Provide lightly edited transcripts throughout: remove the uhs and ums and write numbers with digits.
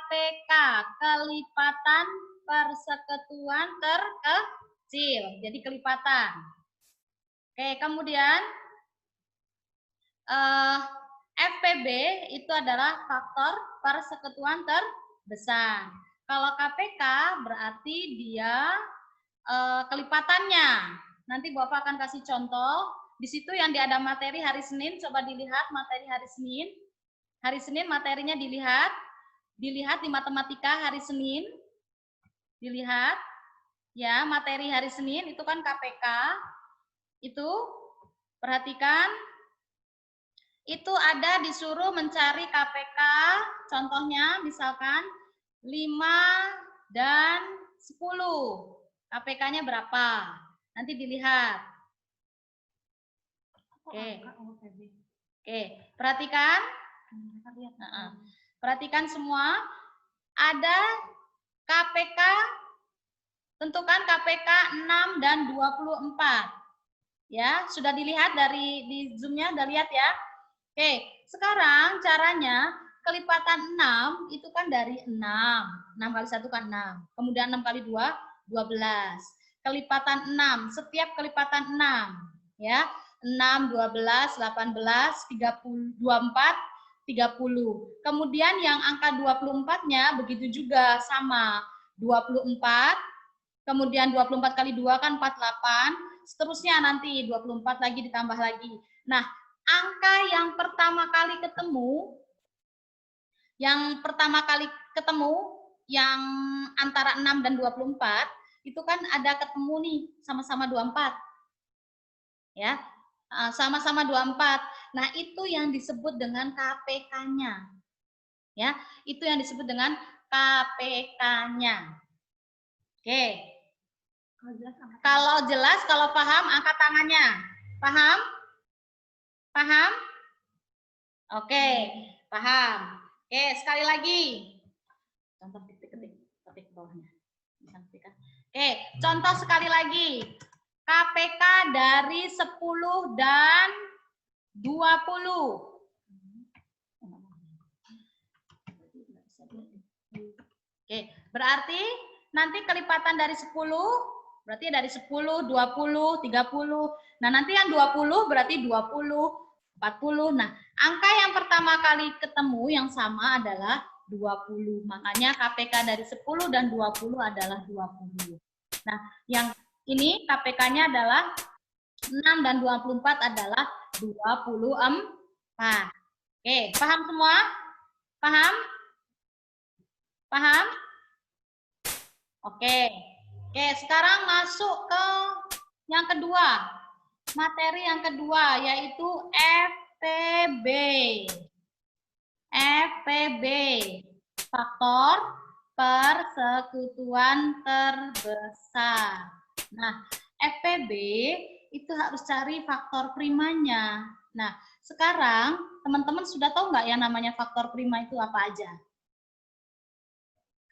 KPK, kelipatan persekutuan terkecil. Jadi kelipatan. Oke, kemudian FPB itu adalah faktor persekutuan terbesar. Kalau KPK berarti dia kelipatannya. Nanti Bapak akan kasih contoh. Di situ yang ada materi hari Senin, coba dilihat materi hari Senin. Hari Senin materinya dilihat di matematika hari Senin. Dilihat ya, materi hari Senin itu kan KPK. Itu perhatikan, itu ada disuruh mencari KPK, contohnya misalkan 5 dan 10. KPK-nya berapa? Nanti dilihat. Oke. Perhatikan. Perhatikan semua. Ada KPK, tentukan KPK 6 dan 24. Ya, sudah dilihat di Zoom-nya, udah lihat ya? Oke, sekarang caranya kelipatan 6 itu kan dari 6. 6 kali 1 kan 6. Kemudian 6 kali 2, 12. Kelipatan 6, setiap kelipatan 6. Ya, 6, 12, 18, 30, 24, 30. Kemudian yang angka 24-nya begitu juga sama. 24, kemudian 24 kali 2 kan 48. Seterusnya nanti 24 lagi ditambah lagi. Nah, angka yang pertama kali ketemu, yang antara 6 dan 24, itu kan ada ketemu nih, sama-sama 24. Ya, sama-sama 24. Nah, itu yang disebut dengan KPK-nya. Ya, itu yang disebut dengan KPK-nya. Oke. Kalau jelas, kalau paham, angkat tangannya. Paham? Paham? Oke, paham. Oke, sekali lagi. Contoh ketik bawahnya. Oke, contoh sekali lagi. KPK dari 10 dan 20. Oke, berarti nanti kelipatan dari 10, berarti dari 10, 20, 30. Nah, nanti yang 20 berarti 20, 40. Nah, angka yang pertama kali ketemu yang sama adalah 20. Makanya KPK dari 10 dan 20 adalah 20. Nah, yang ini KPK-nya adalah 6 dan 24 adalah 24. Oke, paham semua? Paham? Paham? Oke. Oke, sekarang masuk ke yang kedua. Materi yang kedua yaitu FPB. FPB, faktor persekutuan terbesar. Nah, FPB itu harus cari faktor primanya. Nah, sekarang teman-teman sudah tahu nggak ya namanya faktor prima itu apa aja?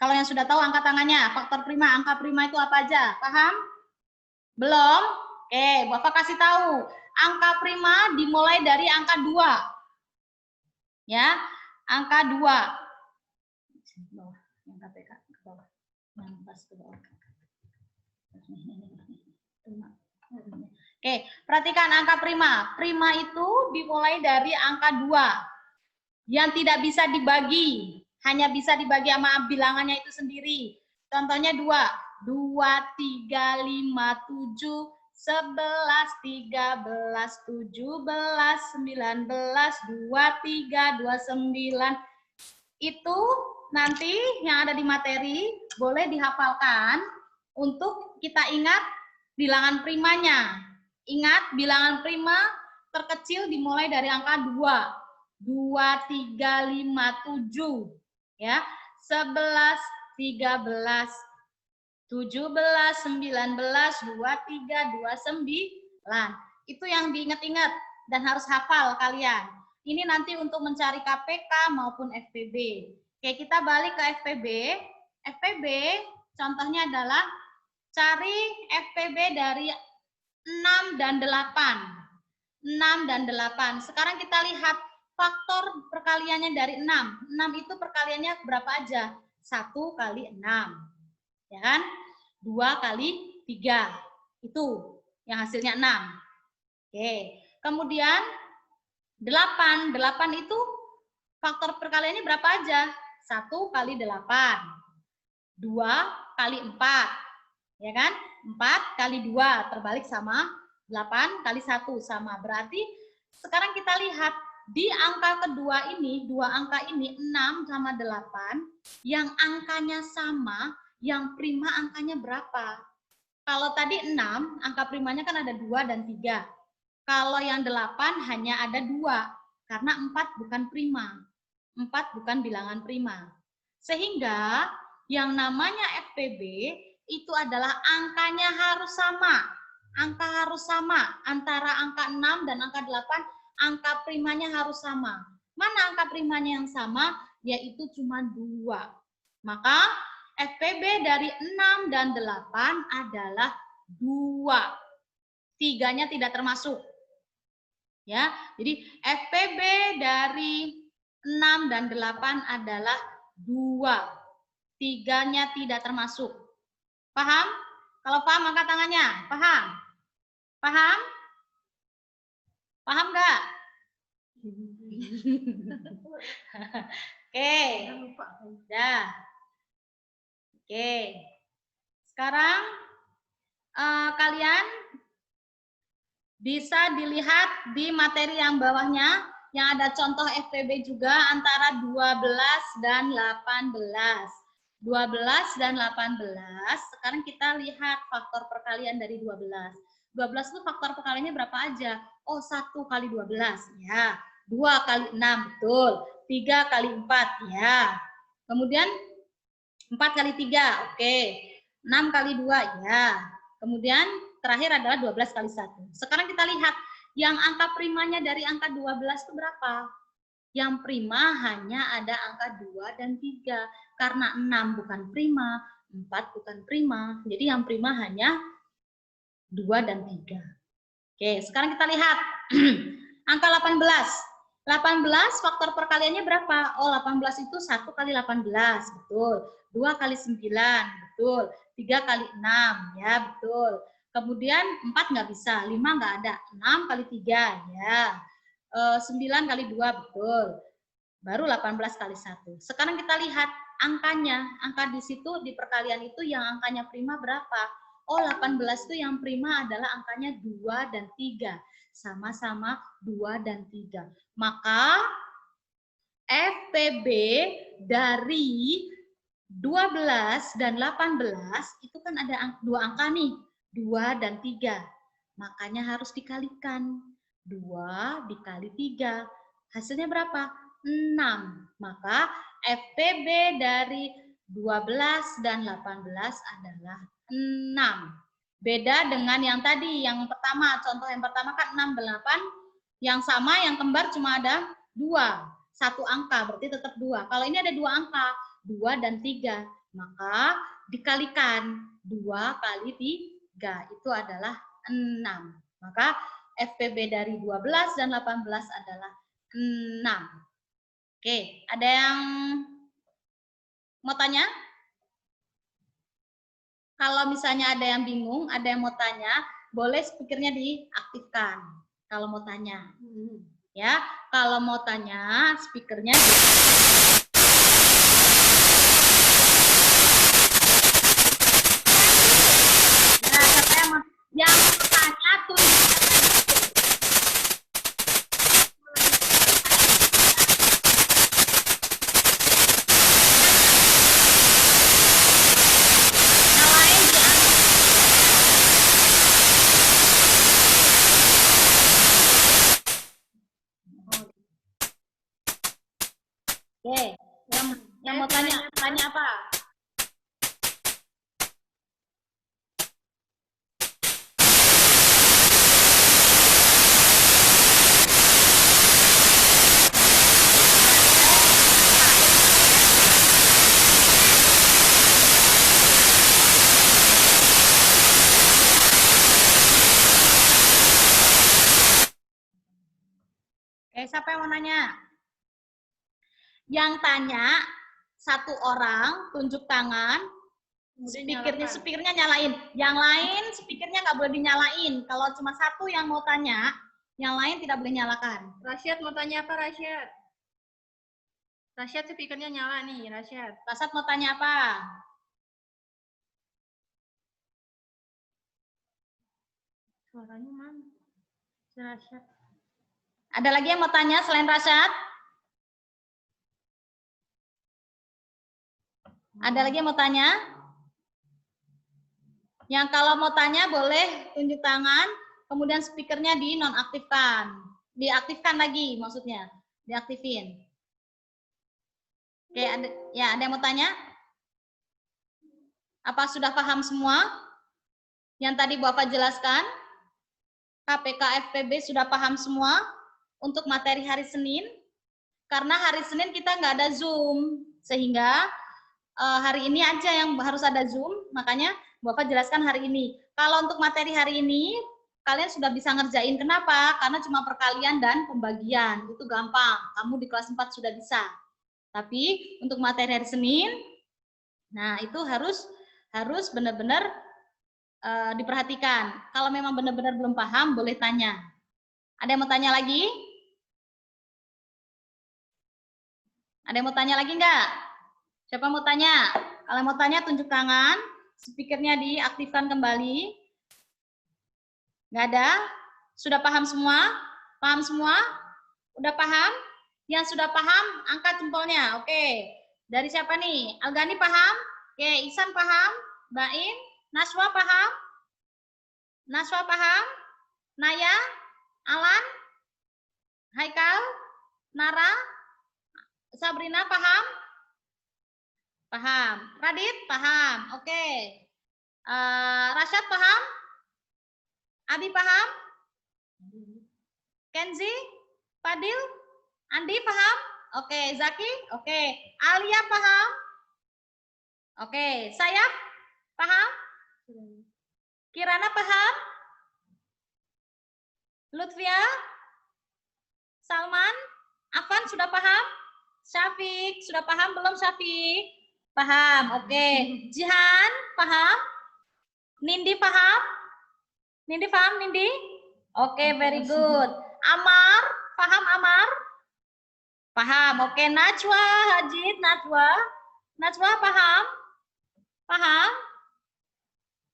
Kalau yang sudah tahu angkat tangannya, faktor prima, angka prima itu apa aja? Paham? Belum? Oke, Bapak kasih tahu. Angka prima dimulai dari angka 2. Ya, angka 2. Yang KPK ke bawah. Yang pas ke bawah. Oke, perhatikan angka prima. Prima itu dimulai dari angka 2. Yang tidak bisa dibagi. Hanya bisa dibagi sama bilangannya itu sendiri. Contohnya 2. 2, 3, 5, 7, 11, 13, 17, 19, 23, 29. Itu nanti yang ada di materi boleh dihafalkan untuk kita ingat bilangan primanya. Ingat bilangan prima terkecil dimulai dari angka 2. 2, 3, 5, 7. Ya, 11, 13, 17, 19, 23, 29. Itu yang diingat-ingat dan harus hafal kalian. Ini nanti untuk mencari KPK maupun FPB. Oke, kita balik ke FPB. FPB contohnya adalah cari FPB dari 6 dan 8. 6 dan 8. Sekarang kita lihat faktor perkaliannya dari 6. 6 itu perkaliannya berapa aja? 1 kali 6. Ya kan? 2 kali 3. Itu yang hasilnya 6. Oke. Kemudian 8. 8 itu faktor perkaliannya berapa aja? 1 kali 8. 2 kali 4. Ya kan? 4 kali 2 terbalik sama 8 kali 1 sama. Berarti sekarang kita lihat di angka kedua ini, dua angka ini 6 sama 8, yang angkanya sama, yang prima angkanya berapa? Kalau tadi 6, angka primanya kan ada 2 dan 3. Kalau yang 8 hanya ada 2, karena 4 bukan prima. 4 bukan bilangan prima. Sehingga yang namanya FPB itu adalah angkanya harus sama. Angka harus sama. Antara angka 6 dan angka 8, angka primanya harus sama. Mana angka primanya yang sama? Yaitu cuma 2. Maka FPB dari 6 dan 8 adalah 2. 3-nya tidak termasuk. Ya, jadi FPB dari 6 dan 8 adalah 2. 3-nya tidak termasuk. Paham? Kalau paham angkat tangannya. Paham? Paham? Paham nggak? Oke. Udah. Oke. Sekarang kalian bisa dilihat di materi yang bawahnya, yang ada contoh FPB juga antara 12 dan 18. 12 dan 18, sekarang kita lihat faktor perkalian dari 12. 12 itu faktor perkaliannya berapa aja? Oh, 1 kali 12, ya. 2 kali 6, betul. 3 kali 4, ya. Kemudian 4 kali 3, oke. 6 kali 2, ya. Kemudian terakhir adalah 12 kali 1. Sekarang kita lihat, yang angka primanya dari angka 12 itu berapa? Yang prima hanya ada angka 2 dan 3. Karena 6 bukan prima, 4 bukan prima. Jadi yang prima hanya 2 dan 3. Oke, sekarang kita lihat. Angka 18. 18 faktor perkaliannya berapa? Oh, 18 itu 1 kali 18. Betul. 2 kali 9. Betul. 3 kali 6. Ya, betul. Kemudian 4 nggak bisa. 5 nggak ada. 6 kali 3. Ya. 9 kali 2, betul. Baru 18 kali 1. Sekarang kita lihat angkanya. Angka di situ, di perkalian itu yang angkanya prima berapa? Oh, 18 itu yang prima adalah angkanya 2 dan 3. Sama-sama 2 dan 3. Maka FPB dari 12 dan 18 itu kan ada dua angka nih. 2 dan 3. Makanya harus dikalikan. 2 dikali 3. Hasilnya berapa? 6. Maka FPB dari 12 dan 18 adalah 6. Beda dengan yang tadi, yang pertama. Contoh yang pertama kan 6 dan 8. Yang sama, yang kembar cuma ada 2. 1 angka, berarti tetap 2. Kalau ini ada 2 angka, 2 dan 3. Maka dikalikan 2 kali 3. Itu adalah 6. Maka FPB dari 12 dan 18 adalah 6. Oke, ada yang mau tanya? Kalau misalnya ada yang bingung, ada yang mau tanya, boleh speakernya diaktifkan. Kalau mau tanya. Ya, kalau mau tanya, speakernya yang mau tanya tuh Oke, yang mau tanya apa? Siapa yang mau nanya? Yang tanya satu orang tunjuk tangan, speakernya nyalain. Yang lain speakernya nggak boleh dinyalain. Kalau cuma satu yang mau tanya, yang lain tidak boleh nyalakan. Rasyad mau tanya apa, Rasyad? Rasyad speakernya nyala nih, Rasyad. Rasyad mau tanya apa? Suaranya mana? Rasyad. Ada lagi yang mau tanya selain Rasyad? Ada lagi yang mau tanya? Yang kalau mau tanya boleh tunjuk tangan, kemudian speakernya dinonaktifkan. Diaktifkan lagi maksudnya, diaktifin. Oke, ada yang mau tanya? Apa sudah paham semua? Yang tadi Bapak jelaskan? KPK FPB sudah paham semua untuk materi hari Senin? Karena hari Senin kita nggak ada Zoom, sehingga hari ini aja yang harus ada Zoom, makanya Bapak jelaskan hari ini. Kalau untuk materi hari ini, kalian sudah bisa ngerjain. Kenapa? Karena cuma perkalian dan pembagian. Itu gampang. Kamu di kelas 4 sudah bisa. Tapi untuk materi hari Senin, nah itu harus benar-benar diperhatikan. Kalau memang benar-benar belum paham, boleh tanya. Ada yang mau tanya lagi? Ada yang mau tanya lagi enggak? Siapa mau tanya? Kalau mau tanya tunjuk tangan, speakernya diaktifkan kembali. Nggak ada? Sudah paham semua? Paham semua? Udah paham? Yang sudah paham, angkat jempolnya. Oke. Dari siapa nih? Algani paham? Oke, Ihsan paham? Bain? Naswa paham? Naswa paham? Naya? Alan? Haikal? Nara? Sabrina paham? Paham. Radit paham. Oke. Rasyad paham? Abi paham? Kenzi? Fadil? Andi paham? Oke. Zaki? Oke. Alia paham? Oke. Sayap? Paham? Kirana paham? Lutfia? Salman? Afan sudah paham? Syafiq sudah paham belum Syafiq? Paham. Oke. Jihan paham? Nindi paham? Nindi paham Nindi? Oke, very good. Amar paham Amar? Paham. Oke, Najwa Hajid, Najwa paham? Paham?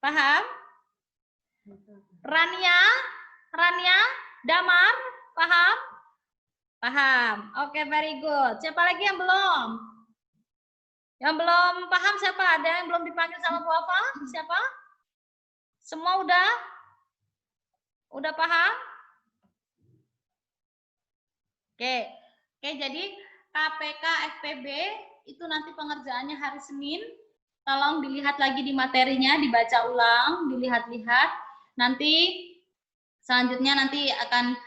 Paham? Rania, Damar paham? Paham. Oke, very good. Siapa lagi yang belum? Yang belum paham siapa? Ada yang belum dipanggil sama Bu Afa? Siapa? Semua udah? Udah paham? Oke. Oke, jadi KPK FPB itu nanti pengerjaannya hari Senin. Tolong dilihat lagi di materinya, dibaca ulang, dilihat-lihat. Nanti selanjutnya nanti akan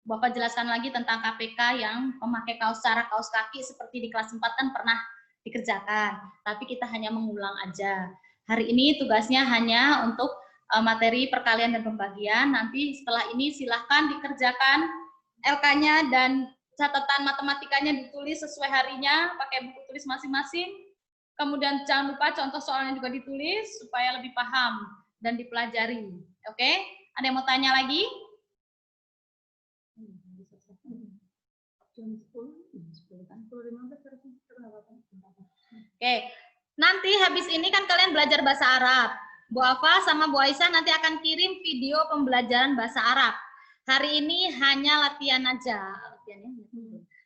Bapak jelaskan lagi tentang KPK yang memakai kaos cara kaos kaki seperti di kelas 4 kan pernah dikerjakan, tapi kita hanya mengulang aja. Hari ini tugasnya hanya untuk materi perkalian dan pembagian. Nanti setelah ini silahkan dikerjakan LK-nya dan catatan matematikanya ditulis sesuai harinya, pakai buku tulis masing-masing. Kemudian jangan lupa contoh soalnya juga ditulis supaya lebih paham dan dipelajari. Oke? Ada yang mau tanya lagi? Oke, nanti habis ini kan kalian belajar bahasa Arab. Bu Afa sama Bu Aisyah nanti akan kirim video pembelajaran bahasa Arab. Hari ini hanya latihan aja.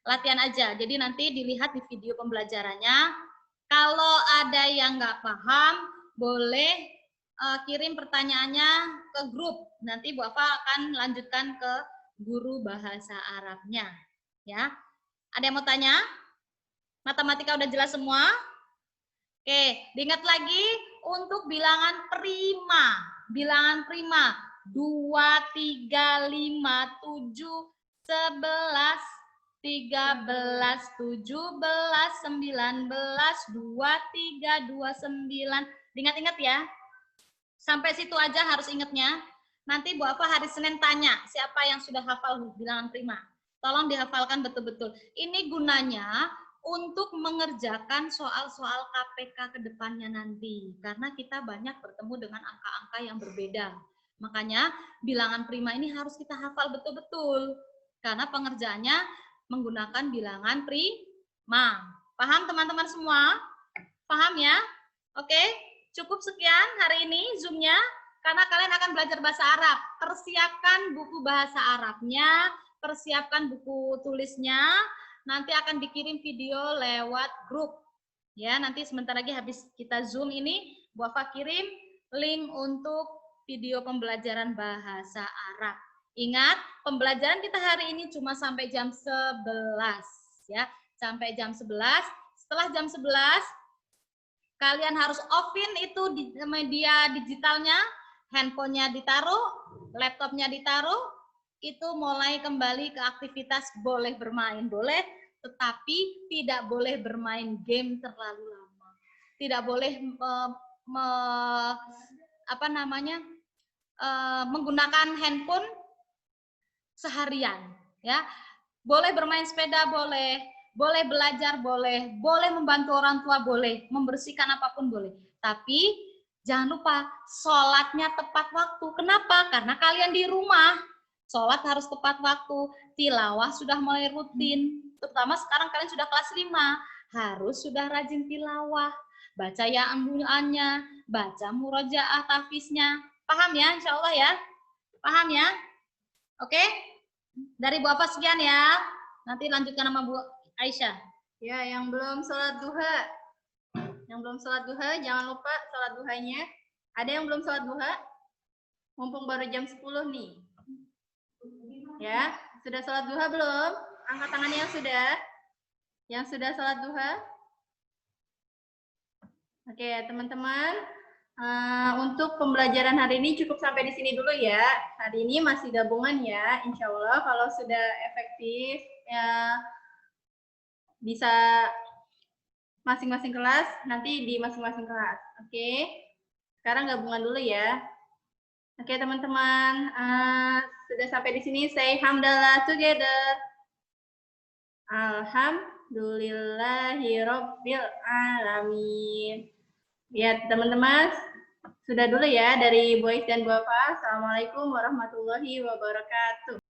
Latihan aja, jadi nanti dilihat di video pembelajarannya. Kalau ada yang nggak paham, boleh kirim pertanyaannya ke grup. Nanti Bu Afa akan lanjutkan ke guru bahasa Arabnya, ya. Ada yang mau tanya? Matematika udah jelas semua? Oke, diingat lagi untuk bilangan prima. Bilangan prima 2, 3, 5, 7, 11, 13, 17, 19, 23, 29. Diingat-ingat ya. Sampai situ aja harus ingatnya. Nanti Bu Afa hari Senin tanya siapa yang sudah hafal bilangan prima. Tolong dihafalkan betul-betul. Ini gunanya untuk mengerjakan soal-soal KPK ke depannya nanti. Karena kita banyak bertemu dengan angka-angka yang berbeda. Makanya bilangan prima ini harus kita hafal betul-betul. Karena pengerjaannya menggunakan bilangan prima. Paham teman-teman semua? Paham ya? Oke, cukup sekian hari ini Zoom-nya. Karena kalian akan belajar bahasa Arab. Persiapkan buku bahasa Arabnya, persiapkan buku tulisnya. Nanti akan dikirim video lewat grup. Ya, nanti sebentar lagi habis kita Zoom ini, Bu Afa kirim link untuk video pembelajaran bahasa Arab. Ingat, pembelajaran kita hari ini cuma sampai jam 11 ya, sampai jam 11. Setelah jam 11 kalian harus offin itu di media digitalnya, handphonenya ditaruh, laptopnya ditaruh, itu mulai kembali ke aktivitas boleh bermain, boleh, tetapi tidak boleh bermain game terlalu lama. Tidak boleh menggunakan handphone seharian, ya. Boleh bermain sepeda, boleh belajar, boleh membantu orang tua, boleh membersihkan apapun boleh. Tapi jangan lupa sholatnya tepat waktu. Kenapa? Karena kalian di rumah. Sholat harus tepat waktu. Tilawah sudah mulai rutin. Terutama sekarang kalian sudah kelas 5. Harus sudah rajin tilawah. Baca ya ambulannya, baca murojaah tahfiznya. Paham ya? Insya Allah ya? Paham ya? Oke? Dari Bu Afa sekian ya. Nanti lanjutkan sama Bu Aisyah. Ya, yang belum sholat duha. Yang belum sholat duha, jangan lupa sholat duhanya. Ada yang belum sholat duha? Mumpung baru jam 10 nih. Ya, sudah sholat duha belum? Angkat tangannya yang sudah. Yang sudah sholat duha? Oke, teman-teman. Untuk pembelajaran hari ini cukup sampai di sini dulu ya. Hari ini masih gabungan ya. Insya Allah kalau sudah efektif ya bisa masing-masing kelas, nanti di masing-masing kelas. Oke. Sekarang gabungan dulu ya. Oke, teman-teman. Sudah sampai di sini, say hamdalah together. Alhamdulillahirabbil alamin. Ya, teman-teman, sudah dulu ya dari Bu Ais dan Bu Afa. Assalamualaikum warahmatullahi wabarakatuh.